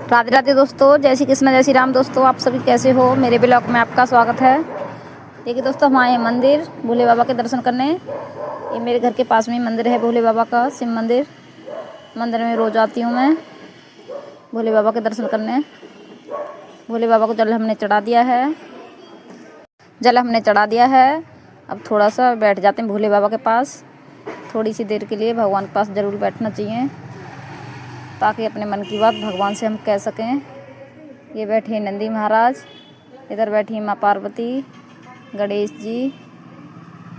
राधे राधे दोस्तों, जय श्री कृष्ण जय श्री राम। दोस्तों आप सभी कैसे हो? मेरे ब्लॉग में आपका स्वागत है। देखिए दोस्तों, हम आए हैं मंदिर भोले बाबा के दर्शन करने। ये मेरे घर के पास में ही मंदिर है भोले बाबा का, शिव मंदिर। मंदिर में रोज आती हूँ मैं भोले बाबा के दर्शन करने। भोले बाबा को जल हमने चढ़ा दिया है। अब थोड़ा सा बैठ जाते हैं भोले बाबा के पास। थोड़ी सी देर के लिए भगवान के पास ज़रूर बैठना चाहिए, ताकि अपने मन की बात भगवान से हम कह सकें। ये बैठे नंदी महाराज, इधर बैठी माँ पार्वती, गणेश जी,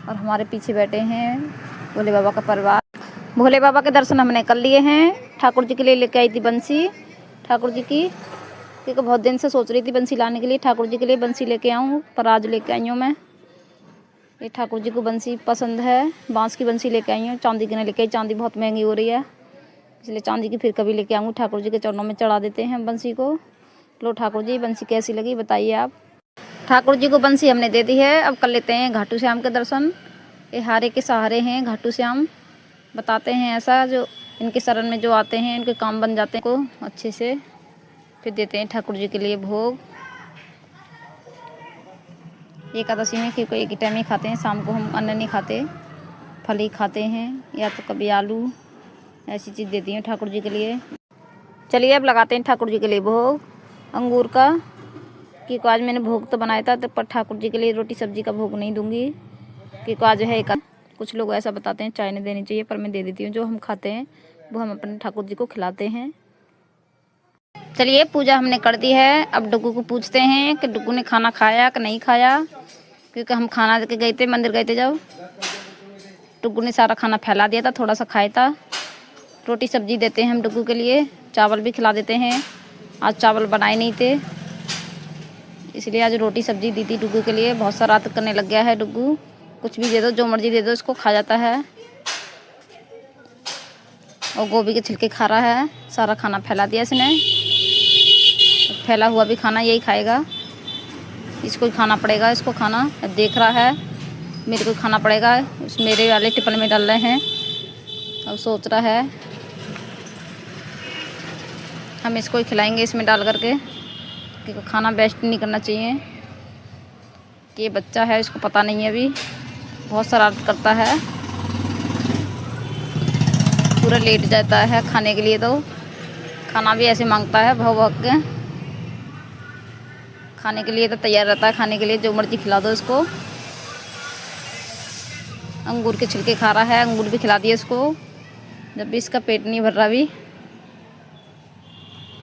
और हमारे पीछे बैठे हैं भोले बाबा का परिवार। भोले बाबा के दर्शन हमने कर लिए हैं। ठाकुर जी के लिए लेके आई थी बंसी ठाकुर जी की, क्योंकि बहुत दिन से सोच रही थी बंसी लाने के लिए। ठाकुर जी के लिए बंसी लेके आऊँ, पर आज लेके आई हूँ मैं। ये ठाकुर जी को बंसी पसंद है, बांस की बंसी लेके आई हूँ। चांदी की नहीं लेके आई, चांदी बहुत महंगी हो रही है, इसलिए चांदी की फिर कभी लेके आऊँगी। ठाकुर जी के चरणों में चढ़ा देते हैं बंसी को। लो ठाकुर जी, बंसी कैसी लगी बताइए आप। ठाकुर जी को बंसी हमने दे दी है। अब कर लेते हैं घाटू श्याम के दर्शन। ये हारे के सहारे हैं घाटू श्याम। बताते हैं ऐसा, जो इनके शरण में जो आते हैं इनके काम बन जाते हैं को अच्छे से। फिर देते हैं ठाकुर जी के लिए भोग। एकादशी में क्योंकि एक ही टाइम ही खाते हैं, शाम को हम अन्न नहीं खाते, फल ही खाते हैं, या तो कभी आलू, ऐसी चीज़ देती हूँ ठाकुर जी के लिए। चलिए अब लगाते हैं ठाकुर जी के लिए भोग अंगूर का, क्योंकि आज मैंने भोग तो बनाया था, तो पर ठाकुर जी के लिए रोटी सब्जी का भोग नहीं दूंगी, क्योंकि आज है एक। कुछ लोग ऐसा बताते हैं चाय नहीं देनी चाहिए, पर मैं दे देती हूँ। जो हम खाते हैं वो हम अपने ठाकुर जी को खिलाते हैं। चलिए पूजा हमने कर दी है। अब डुग्गू को पूछते हैं कि डुग्गू ने खाना खाया कि नहीं खाया, क्योंकि हम खाना देके गए थे, मंदिर गए थे जब। डुग्गू ने सारा खाना फैला दिया था, थोड़ा सा खाया था। रोटी सब्जी देते हैं हम डुग्गू के लिए, चावल भी खिला देते हैं। आज चावल बनाए नहीं थे, इसलिए आज रोटी सब्जी दी थी डुग्गू के लिए। बहुत सारा करने लग गया है डुग्गू, कुछ भी दे दो, जो मर्जी दे दो, इसको खा जाता है। और गोभी के छिलके खा रहा है। सारा खाना फैला दिया इसने, फैला हुआ भी खाना यही खाएगा। इसको ही खाना पड़ेगा, इसको खाना देख रहा है, मेरे को खाना पड़ेगा। मेरे वाले टिफिन में डाल रहे हैं। अब सोच रहा है हम इसको ही खिलाएंगे इसमें डाल करके, क्योंकि खाना वेस्ट नहीं करना चाहिए। कि ये बच्चा है, इसको पता नहीं है अभी, बहुत शरारत करता है, पूरा लेट जाता है खाने के लिए। तो खाना भी ऐसे मांगता है भौ भौ के। खाने के लिए तो तैयार रहता है, खाने के लिए जो मर्जी खिला दो इसको। अंगूर के छिलके खा रहा है, अंगूर भी खिला दिए इसको, जब भी इसका पेट नहीं भर रहा अभी।